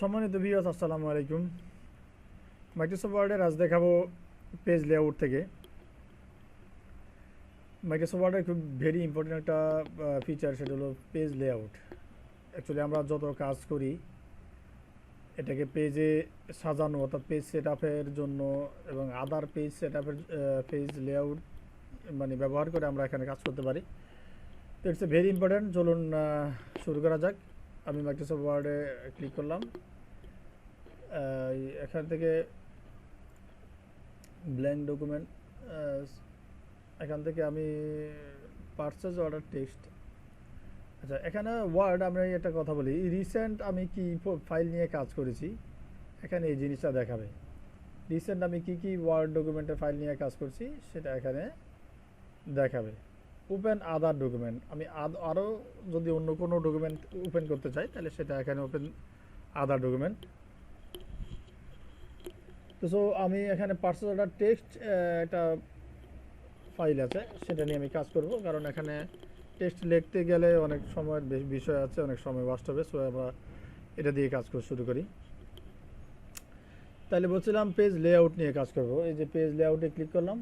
সম্মানিত ভিউয়ার্স, আসসালামু আলাইকুম। মাইক্রোসফট ওয়ার্ডের আজ দেখাবো পেজ লেআউট থেকে। মাইক্রোসফট ওয়ার্ডের খুব ভেরি ইম্পর্টেন্ট একটা ফিচার, সেটা হলো পেজ লেআউট। অ্যাকচুয়ালি আমরা যত কাজ করি এটাকে পেজে সাজানো, অর্থাৎ পেজ সেট আপের জন্য এবং আদার পেজ সেট আপের পেজ লেআউট মানে ব্যবহার করে আমরা এখানে কাজ করতে পারি। তো ইটস এ ভেরি ইম্পর্টেন্ট। চলুন শুরু করা যাক। আমি মাইক্রোসফট ওয়ার্ডে ক্লিক করলাম। এখান থেকে ব্ল্যাঙ্ক ডকুমেন্ট, এখান থেকে আমি পারচেজ অর্ডার টেক্সট। আচ্ছা, এখানে ওয়ার্ড আমরা একটা কথা বলি, রিসেন্ট আমি কি ফাইল নিয়ে কাজ করেছি এখানে এই জিনিসটা দেখাবে। রিসেন্ট আমি কি ওয়ার্ড ডকুমেন্টের ফাইল নিয়ে কাজ করছি সেটা এখানে দেখাবে। ওপেন আদার ডকুমেন্ট, আমি আরও যদি অন্য কোনো ডকুমেন্ট ওপেন করতে চাই তাহলে সেটা এখানে ওপেন আদার ডকুমেন্ট। তো সো আমি এখানে পারচেজ অর্ডার টেক্সট একটা ফাইল আছে, সেটা নিয়ে আমি কাজ করব, কারণ এখানে টেক্সট লিখতে গেলে অনেক সময়ের বিষয় আছে, অনেক সময় বাস্তবে। সো আমরা এটা দিয়ে কাজ শুরু করি। তাহলে বলছিলাম পেজ লেআউট নিয়ে কাজ করব। এই যে পেজ লেআউটে ক্লিক করলাম।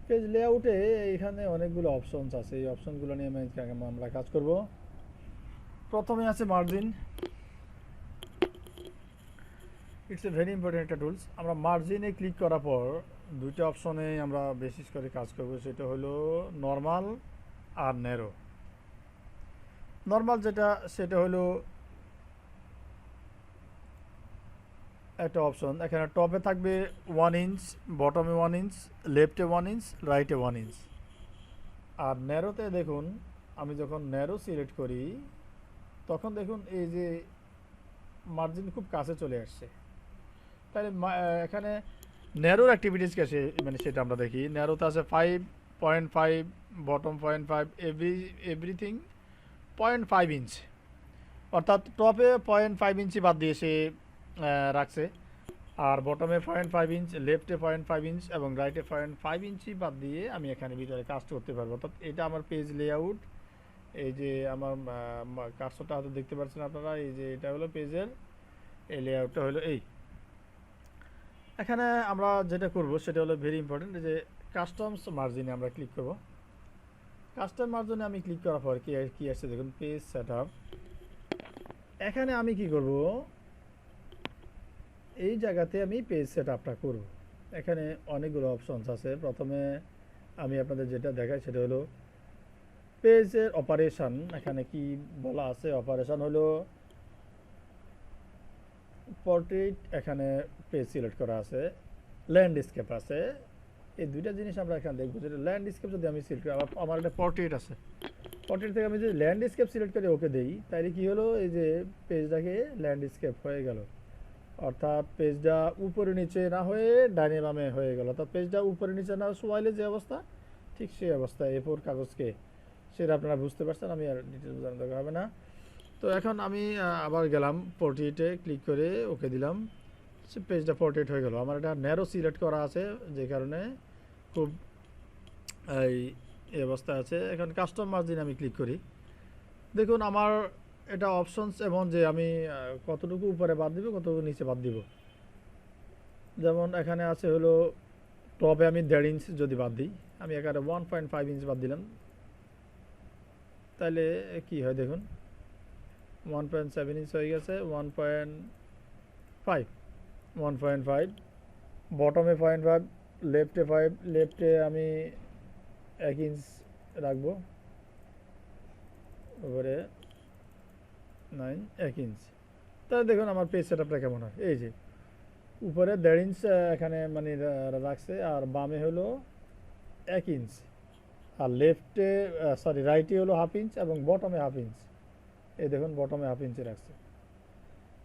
পেজ লেআউটে এখানে অনেকগুলো অপশনস আছে, এই অপশনগুলো নিয়ে আমরা কাজ করব। প্রথমে আছে margin. It's a very important একটা টুলস। আমরা মার্জিনে ক্লিক করার পর দুইটা অপশনে আমরা বেশি করে কাজ করব, সেটা হলো নর্মাল আর ন্যারো। নর্মাল সেটা হলো একটা অপশন, এখানে টপে থাকবে 1 ইঞ্চ, বটমে 1 ইঞ্চ, লেফটে 1 ইঞ্চ, রাইটে 1 ইঞ্চ। আর ন্যারোতে দেখুন, আমি যখন ন্যারো সিলেক্ট করি তখন দেখুন এই যে মার্জিন খুব কাছে চলে আসছে। তাহলে এখানে ন্যারোর অ্যাক্টিভিটিস কাছে মানে সেটা আমরা দেখি। ন্যারোতে আছে 5.5, বটম 0.5, এভরিথিং 0.5 ইঞ্চ, অর্থাৎ টপে 0.5 ইঞ্চি বাদ দিয়ে সে রাখছে, আর বটমে 0.5 ইঞ্চ, লেফটে 0.5 ইঞ্চ এবং রাইটে 0.5 ইঞ্চি বাদ দিয়ে আমি এখানে ভিতরে কাজ করতে পারবো। অর্থাৎ এটা আমার পেজ লেআউট। এই যে আমার কাজটা হয়তো দেখতে পাচ্ছেন আপনারা, এই যে এটা হলো পেজের এই লেআউটটা হলো এই। এখানে আমরা যেটা করব সেটা হলো ভেরি ইম্পর্টেন্ট, যে কাস্টমস মার্জিনে আমরা ক্লিক করব। কাস্টম মার্জিনে আমি ক্লিক করার পর কি আসছে দেখুন, পেজ সেটআপ। এখানে আমি কি করব, এই জায়গাতে আমি পেজ সেটআপটা করব। এখানে অনেকগুলো অপশনস আছে। প্রথমে আমি আপনাদের যেটা দেখাই সেটা হলো পেজের অপারেশন। এখানে কি বলা আছে, অপারেশন হলো পোর্ট্রেট, এখানে পেজ সিলেক্ট করা আছে, ল্যান্ডস্কেপ আছে। এই দুইটা জিনিস আমরা এখানে দেখবো। যেটা ল্যান্ডস্কেপ যদি আমি সিলেক্ট করি, আমার একটা পোর্ট্রেট আছে, পোর্ট্রেট থেকে আমি যদি ল্যান্ডস্কেপ সিলেক্ট করে ওকে দেই তাহলে কি হলো, এই যে পেজটাকে ল্যান্ডস্কেপ হয়ে গেল। অর্থাৎ পেজটা উপরে নিচে না হয়ে ডাইনে বামে হয়ে গেল। অর্থাৎ পেজটা উপরে নিচে না সোয়াইলে যে অবস্থা, ঠিক সেই অবস্থা A4 কাগজকে, সেটা আপনারা বুঝতে পারছেন, আমি আর ডিটেলস বোঝানো দরকার হবে না। তো এখন আমি আবার গেলাম পোর্ট্রেটে, ক্লিক করে ওকে দিলাম, সে পেজটা পোর্ট্রেট হয়ে গেল। আমার এটা ন্যারো সিলেক্ট করা আছে, যে কারণে খুব এই অবস্থা আছে। এখন কাস্টম মার্জিন আমি ক্লিক করি। দেখুন আমার এটা অপশনস, এবং যে আমি কতটুকু উপরে বাদ দিব, কতটুকু নিচে বাদ দিব। যেমন এখানে আছে হলো টপে আমি 1.5 ইঞ্চ যদি বাদ দিই, আমি এখানে 1.5 ইঞ্চ বাদ দিলাম, তাহলে কি হয় দেখুন, 1.7 ইঞ্চ হয়ে গেছে। 1.5, বটমে 0.5, লেফটে 5, লেফটে আমি 1 ইঞ্চ রাখবো, উপরে 9, 1 ইঞ্চ। তাহলে দেখুন আমার পেজ সেটআপটা কেমন হয়। এই যে উপরে 1.5 ইঞ্চ এখানে মানে রাখছে, আর বামে হলো 1 ইঞ্চ, আর লেফটে রাইটে হলো 1/2 ইঞ্চ এবং বটমে 1/2 ইঞ্চ। এই দেখুন বটমে 1/2 ইঞ্চি রাখছে।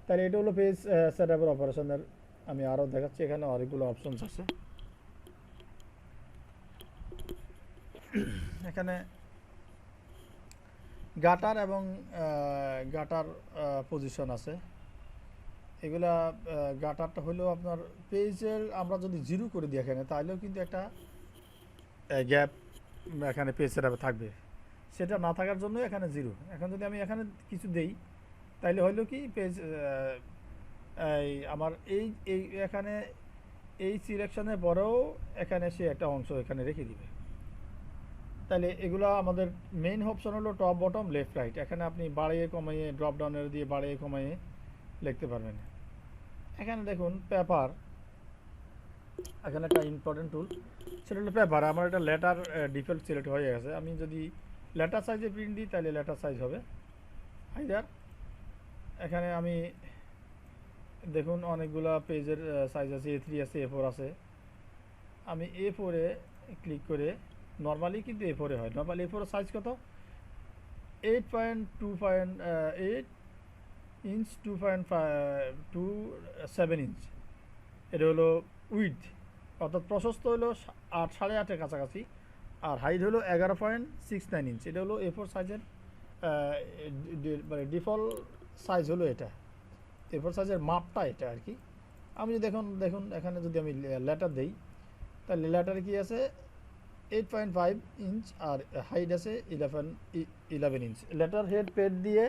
তাহলে এটা হলো পেজ সেটআপের অপারেশনের। আমি আরও দেখাচ্ছি, এখানে অনেকগুলো অপশনস আছে। এখানে গাটার এবং গাটার পজিশন আছে। এগুলা গাটারটা হলো আপনার পেজের, আমরা যদি 0 করে দিই এখানে, তাহলেও কিন্তু একটা গ্যাপ এখানে পেজ সেটআপে থাকবে। সেটা না থাকার জন্য এখানে 0। এখন যদি আমি এখানে কিছু দেই, তাইলে হইলো কি পেজ এই আমার এই এই এখানে এই সিলেকশনের পরেও এখানে সে একটা অংশ এখানে রেখে দিবে। তাহলে এগুলো আমাদের মেইন অপশন হলো টপ বটম লেফট রাইট। এখানে আপনি বাড়িয়ে কমিয়ে ড্রপ ডাউনের দিয়ে বাড়িয়ে কমিয়ে লিখতে পারবেন। এখানে দেখুন পেপার, এখানে একটা ইম্পর্টেন্ট টুল, সেটা হলো পেপার। আমার একটা লেটার ডিফল্ট সিলেক্ট হয়ে গেছে। আমি যদি লেটার সাইজে প্রিন্ট দিই তাহলে লেটার সাইজ হবে হাইদার। এখানে আমি দেখুন অনেকগুলা পেজের সাইজ আছে, A3 আছে, A4 আছে। আমি A4-এ ক্লিক করে, নর্মালি কিন্তু A4-এ হয়, নর্মালি A4-এর সাইজ কত 8.2.8 ইঞ্চ 2.7 ইঞ্চ। এটা হলো উইথ, অর্থাৎ প্রশস্ত হলো 8.5-এর কাছাকাছি, আর হাইট হলো 11.69 ইঞ্চ। এটা হলো A4 সাইজের মানে ডিফল্ট সাইজ হলো এটা, A4 সাইজের মাপটা এটা আর কি। আমি দেখুন এখানে যদি আমি লেটার দেই তাহলে লেটার কি আছে 8.5 ইঞ্চ আর হাইট আছে 11 ইঞ্চ। লেটার হেড পেড দিয়ে,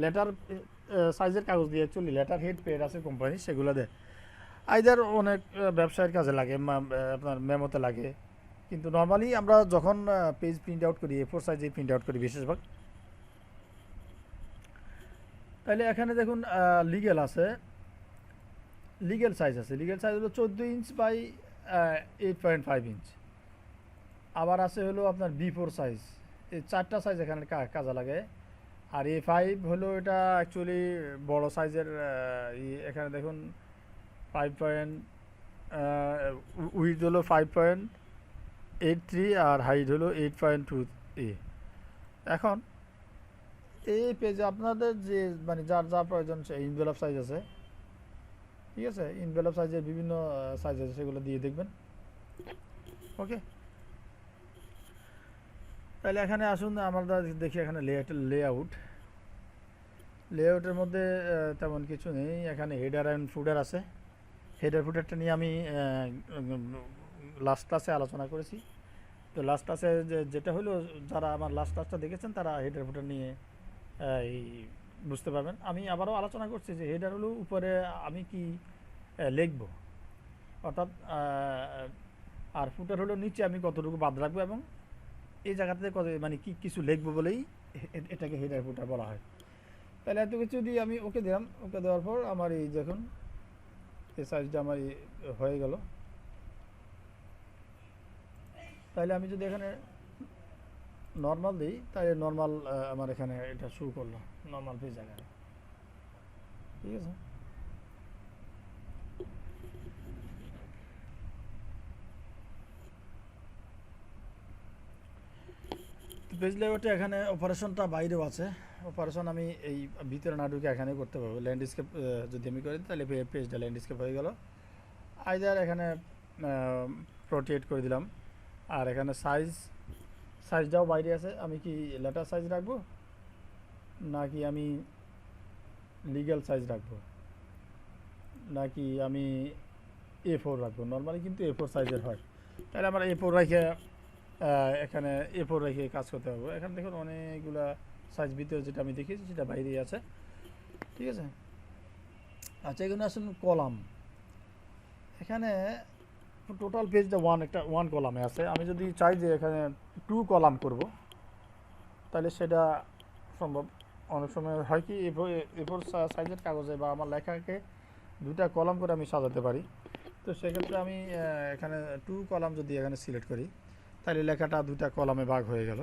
লেটার সাইজের কাগজ দিয়ে অ্যাকচুয়ালি লেটার হেড পেড আছে কোম্পানি, সেগুলো দেয়। আইদার অনেক ব্যবসায়ের কাজে লাগে, আপনার মেমোতে লাগে, কিন্তু নর্মালি আমরা যখন পেজ প্রিন্ট আউট করি A4 সাইজে প্রিন্ট আউট করি বেশিরভাগ। তাহলে এখানে দেখুন লিগেল আছে, লিগেল সাইজ আছে, লিগেল সাইজ হলো 14 ইঞ্চ বাই 8.5 ইঞ্চ। আবার আছে হলো আপনার B4 সাইজ, এই 4টা সাইজ এখানে কাজে লাগে। আর A5 হলো এটা অ্যাকচুয়ালি বড় সাইজের। এখানে দেখুন 5 পয়েন্ট উইথ হলো 5.83 আর হাইট হলো 8.2 এখন এই পেজে আপনাদের যে মানে যার যা প্রয়োজন সে ইনভেলপ সাইজ আছে, ঠিক আছে, ইনভেলপ সাইজের বিভিন্ন সাইজ আছে, সেগুলো দিয়ে দেখবেন। ওকে, তাহলে এখানে আসুন আমরা দেখি এখানে লেআউটের মধ্যে তেমন কিছু নেই। এখানে হেডার অ্যান্ড ফুডার আছে। হেডার ফুডারটা নিয়ে আমি লাস্ট ক্লাসে আলোচনা করেছি। তো লাস্ট ক্লাসে যেটা হলো, যারা আমার লাস্ট ক্লাসটা দেখেছেন তারা হেডার ফুডার নিয়ে বুঝতে পারবেন। আমি আবারও আলোচনা করছি যে হেডার হলো উপরে আমি কি লিখব, অর্থাৎ আর ফুটার হলো নিচে আমি কতটুকু বাদ রাখবো, এবং এই জায়গাতে কত মানে কি কিছু লিখবো বলেই এটাকে হেডার ফুটার বলা হয়। তাহলে এত কিছু দিয়ে আমি ওকে দিলাম। ওকে দেওয়ার পর আমার এই দেখুন এই সাইজটা আমার হয়ে গেল। তাহলে আমি যদি এখানে নর্মাল দিই তাহলে নর্মাল আমার এখানে এটা শুরু করলো, নর্মাল পেজ এখানে, ঠিক আছে। পেজ লেআউটে এখানে অপারেশনটা বাইরেও আছে। অপারেশন আমি এই ভিতরে না ঢুকে এখানে করতে পারবো। ল্যান্ডস্কেপ যদি আমি করি তাহলে পেজটা ল্যান্ডস্কেপ হয়ে গেল। আইদার এখানে রোটেট করে দিলাম, আর এখানে সাইজটাও বাইরে আছে। আমি কি লেটার সাইজ রাখবো নাকি আমি লিগ্যাল সাইজ রাখবো নাকি আমি A4 রাখবো? নর্মালি কিন্তু A4 সাইজের হয়। তাহলে আমরা A4 রেখে এখানে A4 রেখে কাজ করতে হবে। এখানে দেখুন অনেকগুলা সাইজ ভিতরে যেটা আমি দেখিয়েছি সেটা বাইরেই আছে, ঠিক আছে। আচ্ছা, এখানে আসুন কলাম। এখানে টোটাল পেজটা ওয়ান কলামে আছে। আমি যদি চাই যে এখানে 2 কলাম করব তাহলে সেটা সম্ভব। অনেক সময় হয় কি A4 সাইজের কাগজে বা আমার লেখাকে 2টা কলাম করে আমি সাজাতে পারি। তো সেক্ষেত্রে আমি এখানে 2 কলাম যদি এখানে সিলেক্ট করি তাহলে লেখাটা 2টা কলামে ভাগ হয়ে গেল।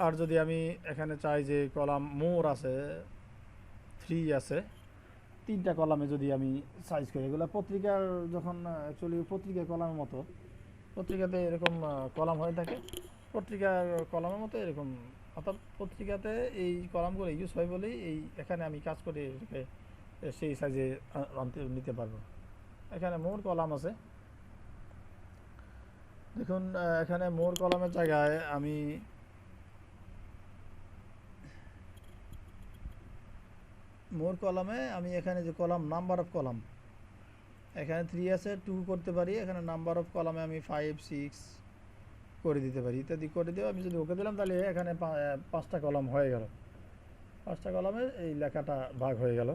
আর যদি আমি এখানে চাই যে কলাম মোর আছে, 3 আছে, 3টা কলামে যদি আমি সাইজ করি, এগুলো পত্রিকার যখন অ্যাকচুয়ালি পত্রিকা কলামের মতো, পত্রিকাতে এরকম কলাম হয়ে থাকে, পত্রিকার কলামের মতো এরকম, অর্থাৎ পত্রিকাতে এই কলামগুলো ইউজ হয় বলেই এই এখানে আমি কাজ করে সেই সাইজে নিতে পারবো। এখানে মোর কলাম আছে, দেখুন এখানে মোর কলামের জায়গায় আমি মোর কলামে আমি এখানে যে কলাম নাম্বার অফ কলাম এখানে 3 আছে, 2 করতে পারি। এখানে নাম্বার অফ কলামে আমি 5, 6 করে দিতে পারি, ইত্যাদি করে দেবো। আমি যদি ওকে দিলাম তাহলে এখানে 5টা কলাম হয়ে গেল। 5টা কলামে এই লেখাটা ভাগ হয়ে গেল।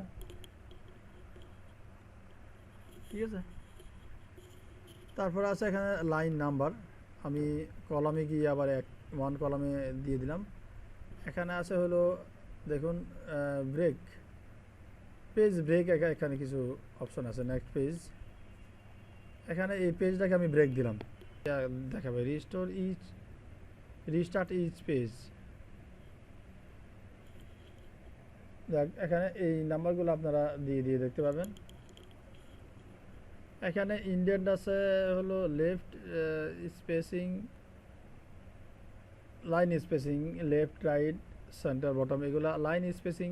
ঠিক আছে, তারপরে আছে এখানে লাইন নাম্বার। আমি কলামে গিয়ে আবার 1 কলামে দিয়ে দিলাম। এখানে আছে হলো দেখুন ব্রেক, পেজ ব্রেক, এখানে কিছু অপশন আছে। নেক্সট পেজ, এখানে এই পেজটাকে আমি ব্রেক দিলাম, দেখাবে রিস্টার্ট ইচ পেজ। দেখ এখানে এই নাম্বারগুলো আপনারা দিয়ে দিয়ে দেখতে পাবেন। এখানে ইন্ডেন্ট আছে হলো left spacing, line spacing, left right centre bottom, এগুলা লাইন স্পেসিং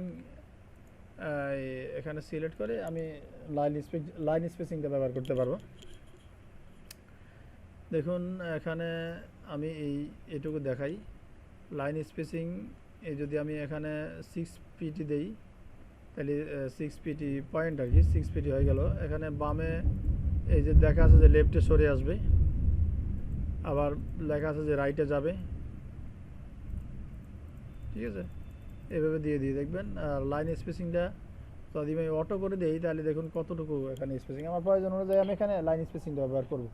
এখানে সিলেক্ট করে আমি লাইন স্পেসিংটা ব্যবহার করতে পারবো। দেখুন এখানে আমি এইটুকু দেখাই, লাইন স্পেসিং এই যদি আমি এখানে 6 পিটি দেই তাহলে 6 পিটি পয়েন্ট আর কি 6 পিটি হয়ে গেল। এখানে বামে এই যে দেখা আছে যে লেফটে সরে আসবে, আবার লেখা আছে যে রাইটে যাবে। ঠিক আছে, এভাবে দিয়ে দিয়ে দেখবেন। আর লাইন স্পেসিংটা যদি আমি অটো করে দিই তাহলে দেখুন কতটুকু এখানে স্পেসিং, আমার প্রয়োজন অনুযায়ী আমি এখানে লাইন স্পেসিংটা ব্যবহার করব।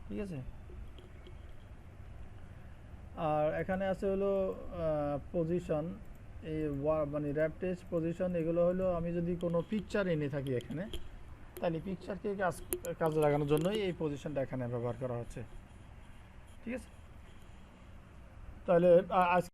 ঠিক আছে, আর এখানে আছে হলো পজিশন, এই মানে র্যাপটেজ পজিশন, এগুলো হলো আমি যদি কোনো পিকচার এনে থাকি এখানে, তাহলে পিকচারকে কাজে লাগানোর জন্যই এই পজিশনটা এখানে ব্যবহার করা হচ্ছে। ঠিক আছে, তাহলে আজ